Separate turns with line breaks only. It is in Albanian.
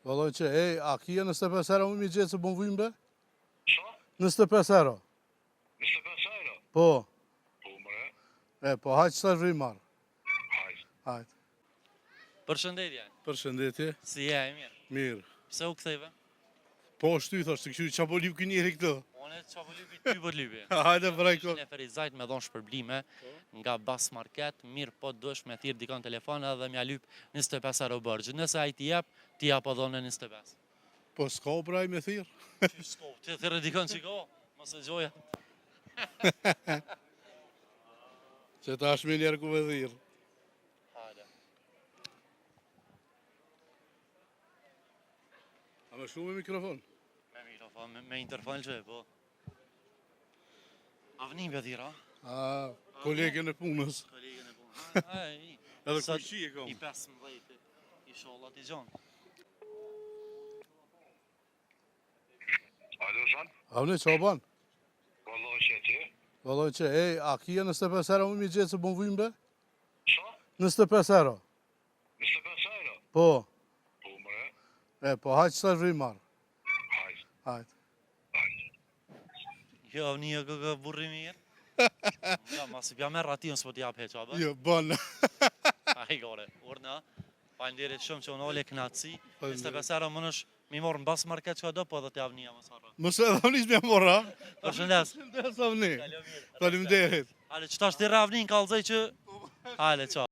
Vallai që, a kia 25 euro më mi gjithë se bon vujnë be?
Qa?
25 euro.
25 euro?
Po.
Po, mëre.
Po, hajtë qëta zhri marë.
Hajtë.
Hajtë.
Përshëndetje.
Përshëndetje.
Si je, mirë?
Mirë.
Pse u ktheve?
Po, shty, thashtë, të kështu qa po lyp kënjeri këtë.
Unë qa po lypi, ty po lypi.
Hajde, vraj ko.
Në Ferizajt me dhonë shpërblime nga Bas Market, mirë po dush me thirë dikon telefon edhe mja lyp 25 euro bërgjë. Nëse a i ti jap o dhonë 25.
Po, s'ka braj me thirë.
Ty s'ko, ti thirë dikon që ko, mos e gjoja.
Që ta është me njerë ku me thirë.
Hajde.
A me shumë me mikrofon?
Me mikrofon, me interfon që po. Avnim bja thira.
Kolegen e punës.
Kolegën e punë.
Edhe kushi e kom.
I 15, i sholla t'i gjonë.
Alo, Zhan?
Avne, qa ban?
Vallai që ti?
Vallai që, a kia 25 euro më mi gjithë se bon vujnë be?
Qa?
25 euro.
25 euro?
Po.
Po, mëre.
Po, hajtë qëta zhri marë.
Hajtë.
Hajtë.
Jo, një kë burri mirë. Ja, mas pja merë ati unë s'po t'jap heqa, bë?
Jo, banë.
A i gore, urna. Falenderit shumë që unë ole knatësi.
Faleminderit.
25 euro më nësh mi morë në Bas Market që do, po dhe t'jap një mësarra.
Mëse edhe avnis me mora.
Përshëndes.
Përshëndes avni.
Kalo mirë.
Faleminderit.
Ale, që ta shtë t'i ravnin, ka lëzej që... Ale, qa.